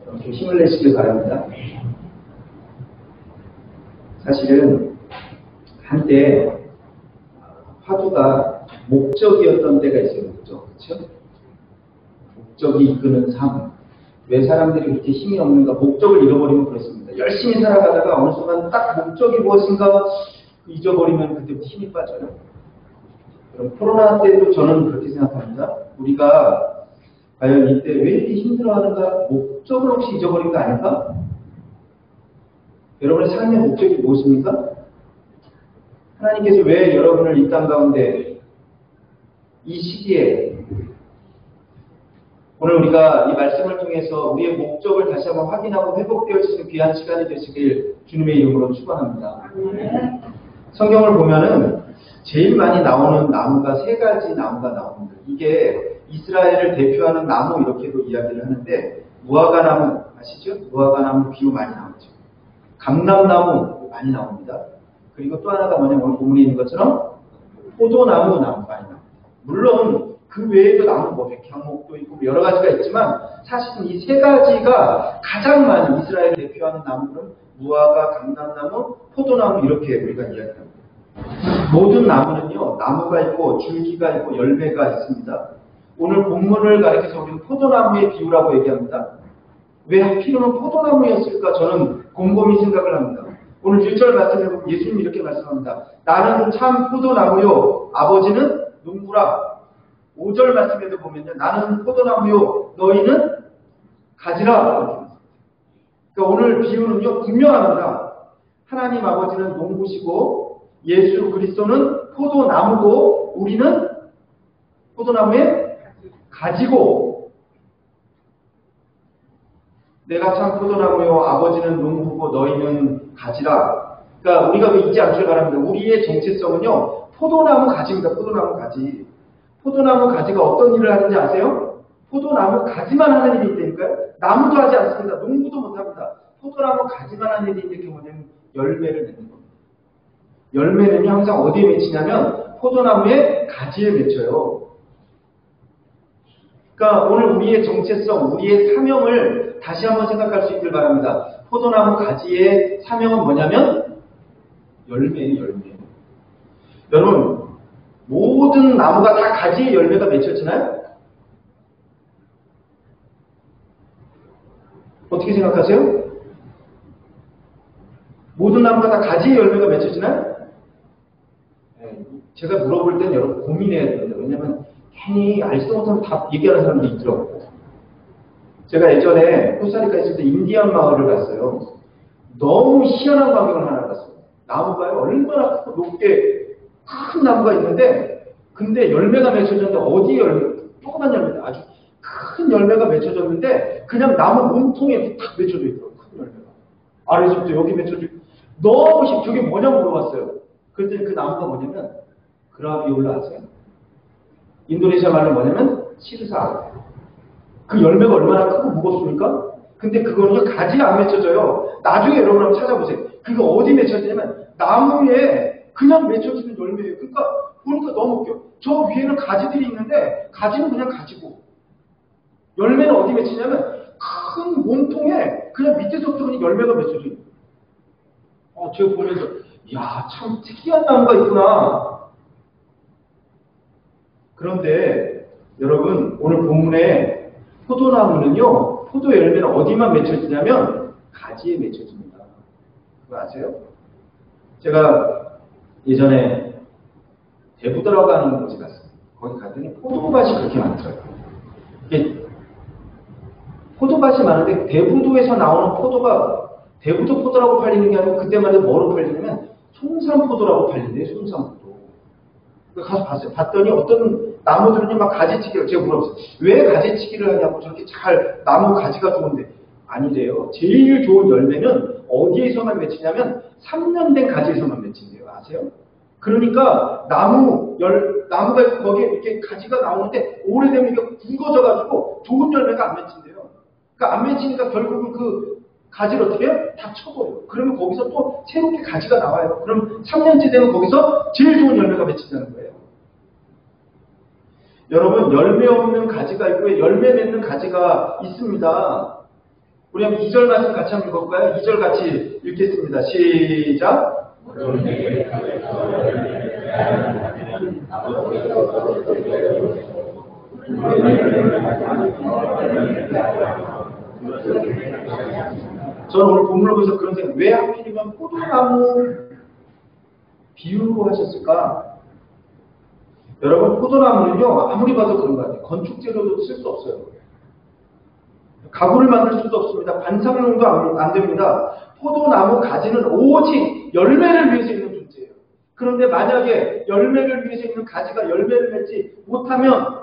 이렇게 힘을 내시길 바랍니다. 사실은 한때 화두가 목적이었던 때가 있어요. 목적, 그렇죠? 목적이 이끄는 삶. 왜 사람들이 그렇게 힘이 없는가? 목적을 잃어버리면 그렇습니다. 열심히 살아가다가 어느 순간 딱 목적이 무엇인가 잊어버리면 그때부터 힘이 빠져요. 그럼 코로나 때도 저는 그렇게 생각합니다. 우리가 과연 이때 왜 이렇게 힘들어하는가? 목적을 혹시 잊어버린 거 아닐까? 여러분의 삶의 목적이 무엇입니까? 하나님께서 왜 여러분을 이 땅 가운데 이 시기에 오늘 우리가 이 말씀을 통해서 우리의 목적을 다시 한번 확인하고 회복되어지는 귀한 시간이 되시길 주님의 이름으로 축원합니다. 성경을 보면은 제일 많이 나오는 나무가 세 가지 나무가 나옵니다. 이게 이스라엘을 대표하는 나무 이렇게도 이야기를 하는데 무화과나무 아시죠? 무화과나무 비유 많이 나오죠. 감람나무 많이 나옵니다. 그리고 또 하나가 뭐냐면 오늘 본문에 있는 것처럼 포도나무 많이 나옵니다. 물론 그 외에도 나무 뭐 백향목도 있고 여러 가지가 있지만 사실은 이 세 가지가 가장 많은 이스라엘을 대표하는 나무는 무화과, 감람나무, 포도나무 이렇게 우리가 이야기합니다. 모든 나무는요, 나무가 있고 줄기가 있고 열매가 있습니다. 오늘 본문을 가리켜서 우리는 포도나무의 비유라고 얘기합니다. 왜 하필이면 포도나무였을까? 저는 곰곰이 생각을 합니다. 오늘 1절 말씀에 보면 예수님이 이렇게 말씀합니다. 나는 참 포도나무요, 아버지는 농부라. 5절 말씀에도 보면요, 나는 포도나무요, 너희는 가지라. 그러니까 오늘 비유는요, 분명합니다. 하나님 아버지는 농부시고 예수 그리스도는 포도나무고 우리는 포도나무의 가지고 내가 참 포도나무요 아버지는 농부고 너희는 가지라. 그러니까 우리가 왜 잊지 않기를 바랍니다. 우리의 정체성은요 포도나무 가지입니다. 포도나무 가지. 포도나무 가지가 어떤 일을 하는지 아세요? 포도나무 가지만 하는 일이 있다니까요. 나무도 하지 않습니다. 농부도 못합니다. 포도나무 가지만 하는 일이 있는 경우는 열매를 내는 겁니다. 열매는요 항상 어디에 맺히냐면 포도나무의 가지에 맺혀요. 그러니까 오늘 우리의 정체성, 우리의 사명을 다시 한번 생각할 수 있길 바랍니다. 포도나무 가지의 사명은 뭐냐면 열매예요, 열매. 여러분, 모든 나무가 다 가지에 열매가 맺혀지나요? 어떻게 생각하세요? 모든 나무가 다 가지에 열매가 맺혀지나요? 제가 물어볼 땐 여러분 고민해야 됩니다. 왜냐면 괜히 알지도 못하면 다 얘기하는 사람들이 있더라고요. 제가 예전에 코스타리카 있을 때 인디안 마을을 갔어요. 너무 희한한 광경을 하나 봤어요. 나무가요 얼마나 크고 높게 큰 나무가 있는데 근데 열매가 맺혀졌는데 어디에 열매? 조그만 열매다. 아주 큰 열매가 맺혀졌는데 그냥 나무 몸통에 이렇게 딱 맺혀져 있더라고요. 큰 열매가. 아래서부터 여기 맺혀져 있고 너무 저게 뭐냐고 물어봤어요. 그랬더니 그 나무가 뭐냐면 그라비올라 아세요? 인도네시아 말로 뭐냐면 시르사. 그 열매가 얼마나 크고 무겁습니까? 근데 그거는요 가지가 안 맺혀져요. 나중에 여러분 한번 찾아보세요. 그거 어디 맺혀지냐면 나무에 그냥 맺혀지는 열매예요. 그러니까 보니까 너무 웃겨. 저 위에는 가지들이 있는데 가지는 그냥 가지고 열매는 어디 맺히냐면 큰 몸통에 그냥 밑에서부터 그냥 열매가 맺혀져요. 제가 보면서 이야 참 특이한 나무가 있구나. 그런데 여러분 오늘 본문에 포도나무는요 포도 열매는 어디만 맺혀지냐면 가지에 맺혀집니다. 그거 아세요? 제가 예전에 대부도라고 하는 곳에 갔어요. 거기 갔더니 포도밭이 그렇게 많더라고요. 포도밭이 많은데 대부도에서 나오는 포도가 대부도 포도라고 팔리는 게 아니고 그때만 해도 뭐로 팔리냐면 송산포도라고 팔린대요. 송산포도. 가서 봤어요. 봤더니 어떤 나무들은요 막 가지치기를 제가 물어봤어요. 왜 가지치기를 하냐고 저렇게 잘 나무 가지가 좋은데 아니래요. 제일 좋은 열매는 어디에서만 맺히냐면 3년 된 가지에서만 맺힌대요. 아세요? 그러니까 나무가 거기에 이렇게 가지가 나오는데 오래되면 이게 굵어져가지고 좋은 열매가 안 맺힌대요. 그러니까 안 맺히니까 결국은 그 가지를 어떻게 해요? 다 쳐버려요. 그러면 거기서 또 새롭게 가지가 나와요. 그럼 3년째 되면 거기서 제일 좋은 열매가 맺힌다는 거예요. 여러분 열매 없는 가지가 있고 열매 맺는 가지가 있습니다. 우리 한번 2절 말씀 같이 한번 읽어볼까요? 2절 같이 읽겠습니다. 시작! 저는 오늘 본문을 보면서 그런 생각, 왜 하필이면 포도나무 비유로 하셨을까? 여러분, 포도나무는요, 아무리 봐도 그런 것 같아요. 건축재료도 쓸 수 없어요. 가구를 만들 수도 없습니다. 반상용도 안 됩니다. 포도나무 가지는 오직 열매를 위해서 있는 존재예요. 그런데 만약에 열매를 위해서 있는 가지가 열매를 맺지 못하면,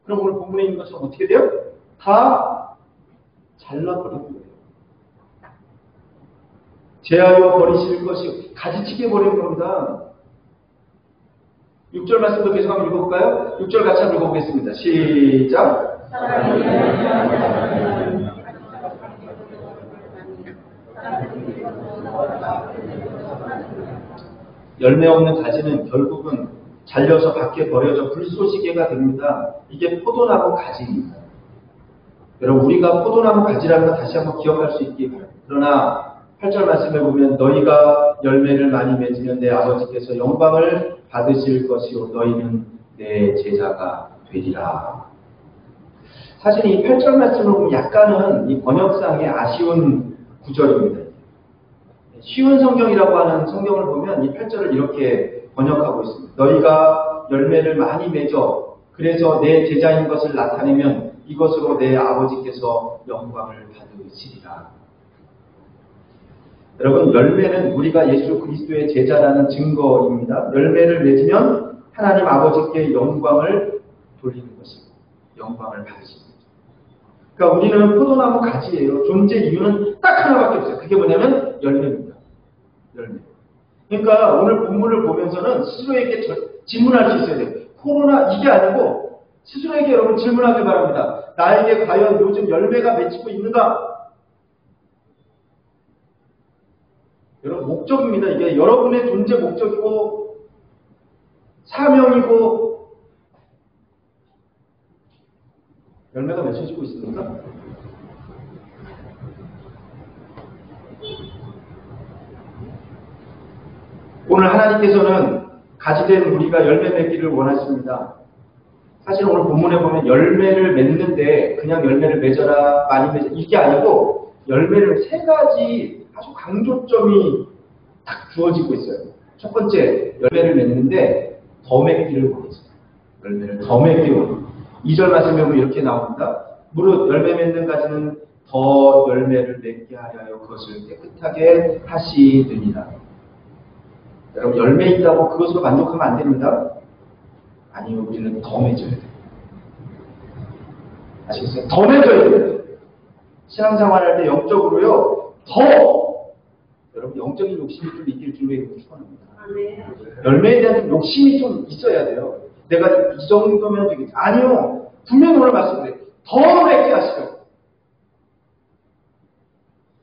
그럼 오늘 본문에 있는 것처럼 어떻게 돼요? 다 잘라버리는 거예요. 제하여 버리실 것이 가지치게 버리는 겁니다. 6절 말씀도 계속 한번 읽어볼까요? 6절 같이 한번 읽어보겠습니다. 시작! 열매 없는 가지는 결국은 잘려서 밖에 버려져 불쏘시개가 됩니다. 이게 포도나무 가지입니다. 여러분, 우리가 포도나무 가지라는 걸 다시 한번 기억할 수 있기 바랍니다. 그러나 8절 말씀에 보면 너희가 열매를 많이 맺으면 내 아버지께서 영광을 받으실 것이요 너희는 내 제자가 되리라. 사실 이 8절 말씀을 보면 약간은 이 번역상의 아쉬운 구절입니다. 쉬운 성경이라고 하는 성경을 보면 이 8절을 이렇게 번역하고 있습니다. 너희가 열매를 많이 맺어 그래서 내 제자인 것을 나타내면 이것으로 내 아버지께서 영광을 받으시리라. 여러분, 열매는 우리가 예수 그리스도의 제자라는 증거입니다. 열매를 맺으면 하나님 아버지께 영광을 돌리는 것입니다. 영광을 받으십니다. 그러니까 우리는 포도나무 가지예요. 존재 이유는 딱 하나밖에 없어요. 그게 뭐냐면 열매입니다. 열매. 그러니까 오늘 본문을 보면서는 스스로에게 질문할 수 있어야 돼요. 코로나 이게 아니고 스스로에게 여러분 질문하길 바랍니다. 나에게 과연 요즘 열매가 맺히고 있는가? 여러분, 목적입니다. 이게 여러분의 존재 목적이고 사명이고 열매가 맺혀지고 있습니까? 오늘 하나님께서는 가지된 우리가 열매 맺기를 원하십니다. 사실 오늘 본문에 보면 열매를 맺는데 그냥 열매를 맺어라, 많이 맺어라 이게 아니고 열매를 세 가지 아주 강조점이 딱 주어지고 있어요. 첫 번째, 열매를 맺는데 더 맺기를 원하세요. 열매를 더 맺기를 원해요. 2절 말씀에 보면 이렇게 나옵니다. 무릇 열매 맺는 가지는 더 열매를 맺게 하여 그것을 깨끗하게 하시느니라. 여러분, 열매 있다고 그것으로 만족하면 안 됩니다. 아니요, 우리는 더 맺어야 돼요. 아시겠어요? 더 맺어야 돼요. 신앙생활 할 때 영적으로요, 여러분, 영적인 욕심이 좀 있길 주님의 축원합니다. 열매에 대한 좀 욕심이 좀 있어야 돼요. 내가 이 정도면 되겠지. 아니요, 분명히 오늘 말씀드려요. 더 맺게 하시려고.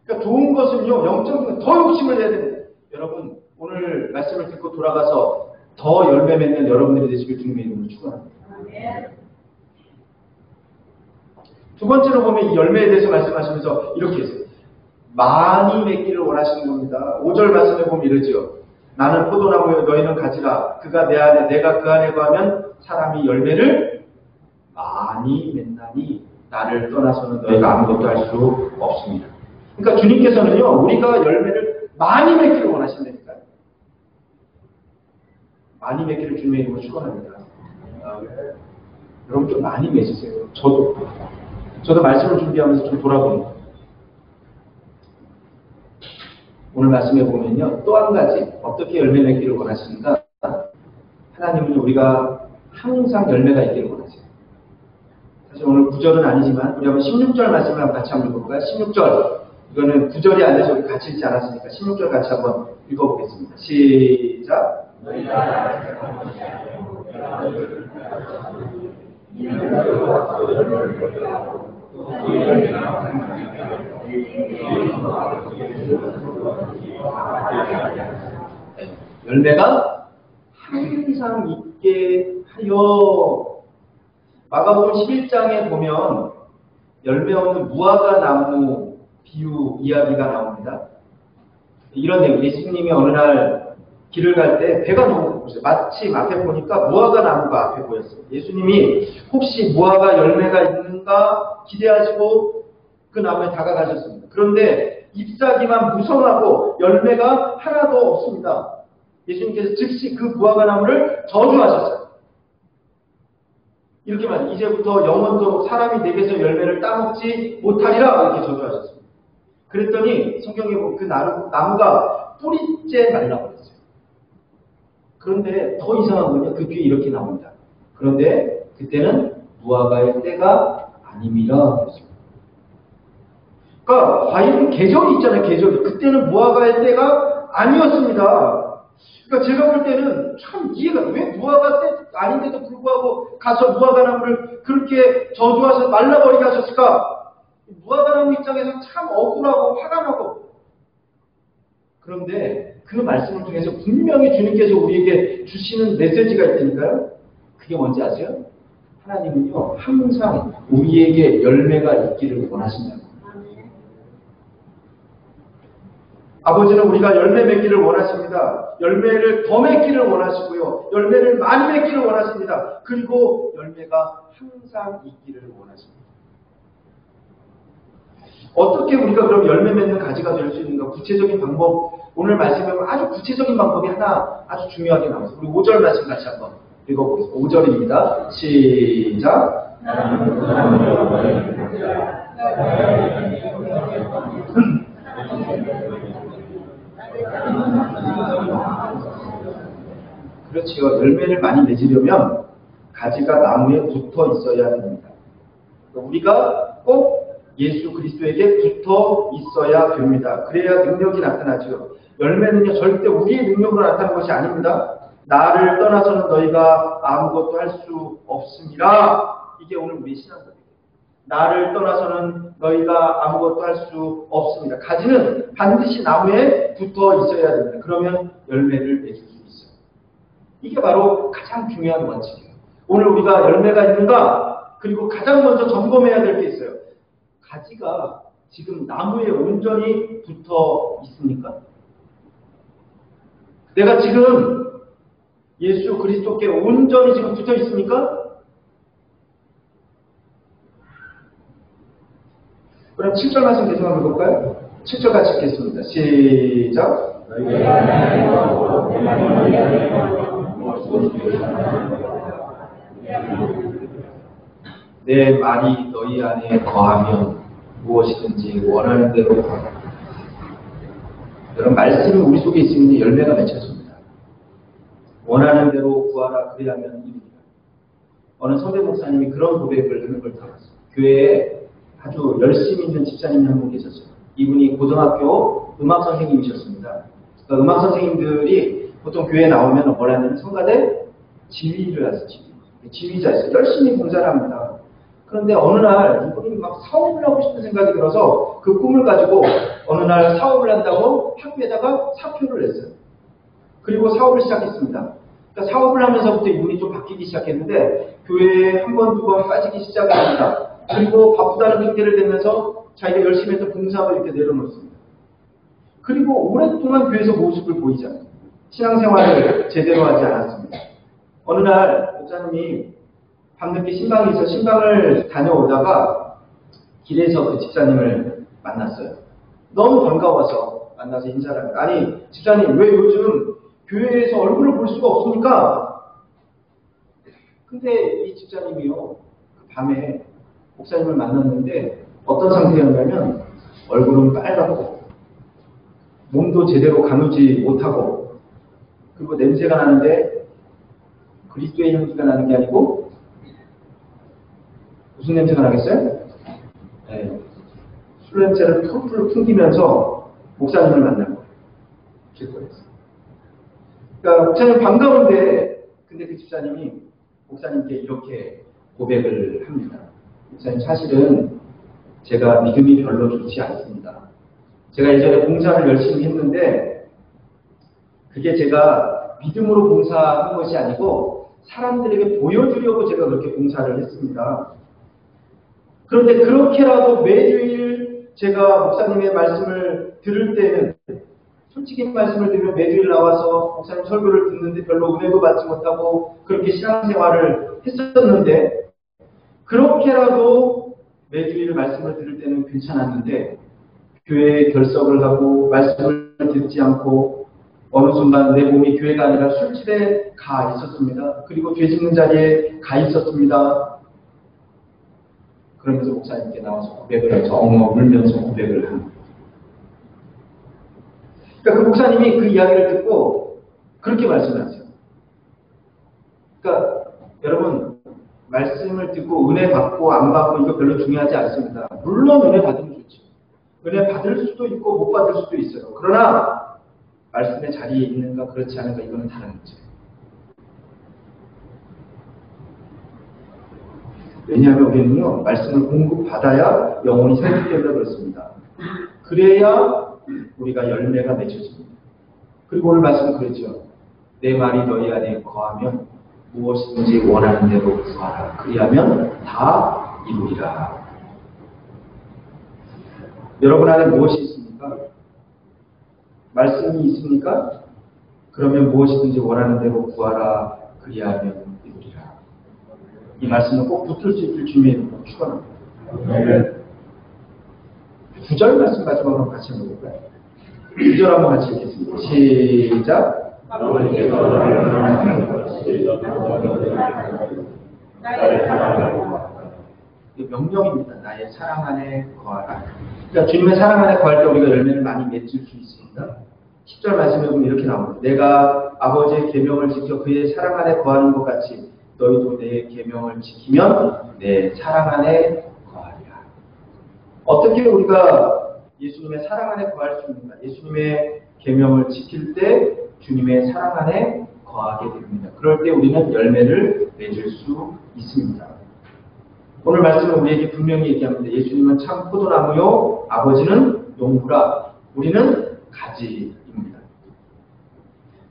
그러니까 좋은 것은요, 영적인 더 욕심을 내야 됩니다. 여러분, 오늘 말씀을 듣고 돌아가서 더 열매 맺는 여러분들이 되시길 주님의 이름으로 축원합니다. 두 번째로 보면 이 열매에 대해서 말씀하시면서 이렇게 했어요. 많이 맺기를 원하시는 겁니다. 5절 말씀에 보면 이러지요. 나는 포도나무여 너희는 가지라. 그가 내 안에 내가 그 안에 거하면 사람이 열매를 많이 맺나니 나를 떠나서는 너희가 아무것도 할 수 없습니다. 그러니까 주님께서는요, 우리가 열매를 많이 맺기를 원하신다니까요. 많이 맺기를 주님의 이름으로 축원합니다. 여러분 좀 많이 맺으세요. 저도 말씀을 준비하면서 좀 돌아봅니다. 오늘 말씀해 보면요, 또 한 가지 어떻게 열매 맺기를 원하십니까? 하나님은 우리가 항상 열매가 있기를 원하세요. 사실 오늘 9절은 아니지만 우리 한번 16절 말씀을 한번 같이 한번 읽어볼까요? 16절. 이거는 9절이 아니라서 우리 같이 읽지 않았으니까 16절 같이 한번 읽어보겠습니다. 시작. 열매가 항상 있게 하여. 마가복음 11장에 보면 열매 없는 무화과 나무 비유 이야기가 나옵니다. 이런 내용, 예수님이 어느 날 길을 갈 때 배가 너무 고팠어요. 마침 앞에 보니까 무화과 나무가 앞에 보였어요. 예수님이 혹시 무화과 열매가 있는가 기대하시고 그 나무에 다가가셨습니다. 그런데 잎사귀만 무성하고 열매가 하나도 없습니다. 예수님께서 즉시 그 무화과 나무를 저주하셨어요. 이렇게 말해요. 이제부터 영원토록 사람이 내게서 열매를 따먹지 못하리라 이렇게 저주하셨습니다. 그랬더니 성경에 보면 그 나무가 뿌리째 말라버렸어요. 그런데 더 이상한 건요. 그 뒤에 이렇게 나옵니다. 그런데 그때는 무화과의 때가 아님이라 그랬습니다. 그러니까 과일은 계절이 있잖아요. 계절이. 그때는 무화과의 때가 아니었습니다. 그러니까 제가 볼 때는 참 이해가 왜 무화과 때 아닌데도 불구하고 가서 무화과 나무를 그렇게 저주하셔서 말라버리게 하셨을까? 무화과 나무 입장에서 참 억울하고 화가 나고. 그런데 그 말씀을 통해서 분명히 주님께서 우리에게 주시는 메시지가 있다니까요. 그게 뭔지 아세요? 하나님은요 항상 우리에게 열매가 있기를 원하신다고. 아버지는 우리가 열매 맺기를 원하십니다. 열매를 더 맺기를 원하시고요. 열매를 많이 맺기를 원하십니다. 그리고 열매가 항상 있기를 원하십니다. 어떻게 우리가 그럼 열매 맺는 가지가 될 수 있는가? 구체적인 방법, 오늘 말씀에 아주 구체적인 방법이 하나 아주 중요하게 나와서 우리 5절 말씀 같이 한번 읽어보겠습니다. 5절입니다. 시작. 그렇지요. 열매를 많이 맺으려면 가지가 나무에 붙어 있어야 됩니다. 우리가 꼭 예수 그리스도에게 붙어 있어야 됩니다. 그래야 능력이 나타나죠. 열매는요 절대 우리의 능력으로 나타나는 것이 아닙니다. 나를 떠나서는 너희가 아무것도 할 수 없습니다. 이게 오늘 우리 신앙고백이에요. 나를 떠나서는 너희가 아무것도 할 수 없습니다. 가지는 반드시 나무에 붙어 있어야 됩니다. 그러면 열매를 맺을 수 있어요. 이게 바로 가장 중요한 원칙이에요. 오늘 우리가 열매가 있는가? 그리고 가장 먼저 점검해야 될 게 있어요. 가지가 지금 나무에 온전히 붙어 있습니까? 내가 지금 예수 그리스도께 온전히 지금 붙어 있습니까? 그럼 7절 말씀 계속 한번 볼까요? 7절 같이 읽겠습니다. 시작. 내 말이 너희 안에 거하면 무엇이든지 원하는 대로 구하라. 여러분 말씀이 우리 속에 있으면 열매가 맺혀집니다. 원하는 대로 구하라 그리하면 이루리라. 어느 선배 목사님이 그런 고백을 하는 걸 들었어요. 교회에 아주 열심히 있는 집사님이 한 분 계셨어요. 이분이 고등학교 음악 선생님이셨습니다. 그러니까 음악 선생님들이 보통 교회에 나오면 뭘 하냐면 성가대 지휘를 하세요. 지휘자였어요. 열심히 봉사를 합니다. 그런데 어느 날 이분이 막 사업을 하고 싶은 생각이 들어서 그 꿈을 가지고 어느 날 사업을 한다고 학교에다가 사표를 냈어요. 그리고 사업을 시작했습니다. 그러니까 사업을 하면서부터 이분이 좀 바뀌기 시작했는데 교회에 한 번, 두 번 빠지기 시작합니다. 그리고 바쁘다는 핑계를 대면서 자기가 열심히 했던 봉사를 이렇게 내려놓습니다. 그리고 오랫동안 교회에서 모습을 보이지 않아요. 신앙생활을 제대로 하지 않았습니다. 어느 날 목사님이 밤늦게 신방이 있어 신방을 다녀오다가 길에서 그 집사님을 만났어요. 너무 반가워서 만나서 인사를 합니다. 아니 집사님 왜 요즘 교회에서 얼굴을 볼 수가 없습니까? 근데 이 집사님이요 그 밤에 목사님을 만났는데 어떤 상태였냐면 얼굴은 빨갛고 몸도 제대로 가누지 못하고 그리고 냄새가 나는데 그리스도의 향기가 나는 게 아니고 무슨 냄새가 나겠어요? 네. 술 냄새를 풀풀 풍기면서 목사님을 만난 거예요. 길거리에서. 그러니까 목사님 반가운데 근데 그 집사님이 목사님께 이렇게 고백을 합니다. 목사님 사실은 제가 믿음이 별로 좋지 않습니다. 제가 예전에 봉사를 열심히 했는데 그게 제가 믿음으로 봉사한 것이 아니고 사람들에게 보여주려고 제가 그렇게 봉사를 했습니다. 그런데 그렇게라도 매주일 제가 목사님의 말씀을 들을 때는 솔직히 말씀을 들으면 매주일 나와서 목사님 설교를 듣는데 별로 은혜도 받지 못하고 그렇게 신앙생활을 했었는데 그렇게라도 매주일 말씀을 들을 때는 괜찮았는데 교회에 결석을 하고 말씀을 듣지 않고 어느 순간 내 몸이 교회가 아니라 술집에 가 있었습니다. 그리고 죄 짓는 자리에 가 있었습니다. 그러면서 목사님께 나와서 고백을 해서 엉엉 울면서 고백을 합니다. 그러니까 그 목사님이 그 이야기를 듣고 그렇게 말씀하세요. 그러니까 여러분 말씀을 듣고 은혜 받고 안 받고 이거 별로 중요하지 않습니다. 물론 은혜 받으면 좋죠. 은혜 받을 수도 있고 못 받을 수도 있어요. 그러나 말씀의 자리에 있는가 그렇지 않은가 이거는 다른 문제예요. 왜냐하면 우리는요 말씀을 공급받아야 영혼이 살기 때문에 그렇습니다. 그래야 우리가 열매가 맺혀집니다. 그리고 오늘 말씀은 그랬죠. 내 말이 너희 안에 거하면 무엇이든지 원하는 대로 구하라. 그리하면 다 이루리라. 여러분 안에 무엇이 있습니까? 말씀이 있습니까? 그러면 무엇이든지 원하는 대로 구하라. 그리하면 이루리라. 이 말씀은 꼭 붙을 수 있을 주님의 이름으로 축원합니다. 구절 말씀 마지막으로 같이 해볼까요? 2절 한번 같이 읽겠습니다. 시작. 명령입니다. 나의 사랑 안에 거하라. 그러니까 주님의 사랑 안에 거할 때 우리가 열매를 많이 맺을 수 있습니다. 10절 말씀에 보면 이렇게 나옵니다. 내가 아버지의 계명을 지켜 그의 사랑 안에 거하는 것 같이 너희도 내 계명을 지키면 내 사랑 안에 거하리라. 어떻게 우리가 예수님의 사랑 안에 거할 수 있는가? 예수님의 계명을 지킬 때 주님의 사랑 안에 거하게 됩니다. 그럴 때 우리는 열매를 맺을 수 있습니다. 오늘 말씀은 우리에게 분명히 얘기합니다. 예수님은 참 포도나무요, 아버지는 농부라. 우리는 가지입니다.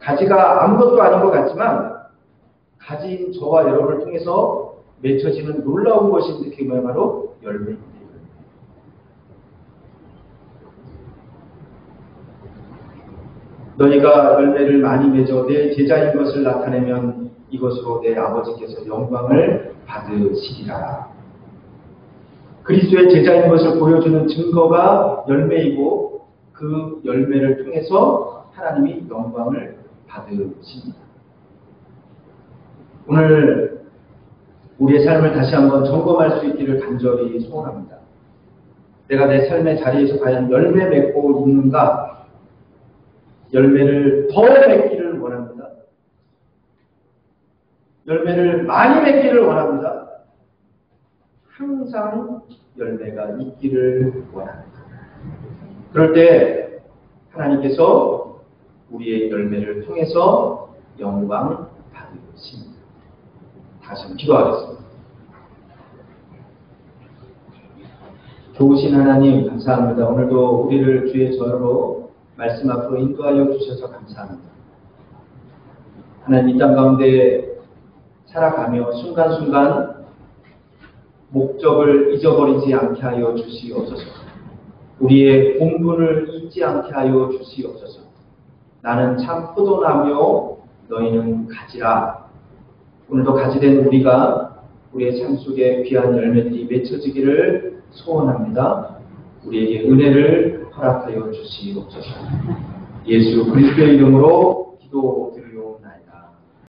가지가 아무것도 아닌 것 같지만 가지인 저와 여러분을 통해서 맺혀지는 놀라운 것인데 그게 바로 열매입니다. 너희가 열매를 많이 맺어 내 제자인 것을 나타내면 이것으로 내 아버지께서 영광을 받으시리라. 그리스도의 제자인 것을 보여주는 증거가 열매이고 그 열매를 통해서 하나님이 영광을 받으십니다. 오늘 우리의 삶을 다시 한번 점검할 수 있기를 간절히 소원합니다. 내가 내 삶의 자리에서 과연 열매 맺고 있는가? 열매를 더 맺기를 원합니다. 열매를 많이 맺기를 원합니다. 항상 열매가 있기를 원합니다. 그럴 때 하나님께서 우리의 열매를 통해서 영광 받으십니다. 다시 한번 기도하겠습니다. 좋으신 하나님 감사합니다. 오늘도 우리를 주의 저로 말씀 앞으로 인도하여 주셔서 감사합니다. 하나님 이 땅 가운데 살아가며 순간순간 목적을 잊어버리지 않게 하여 주시옵소서. 우리의 본분을 잊지 않게 하여 주시옵소서. 나는 참 포도나무요 너희는 가지라. 오늘도 가지된 우리가 우리의 삶 속에 귀한 열매들이 맺혀지기를 소원합니다. 우리에게 은혜를 허락하여 주시옵소서. 예수 그리스도의 이름으로 기도드리옵나이다.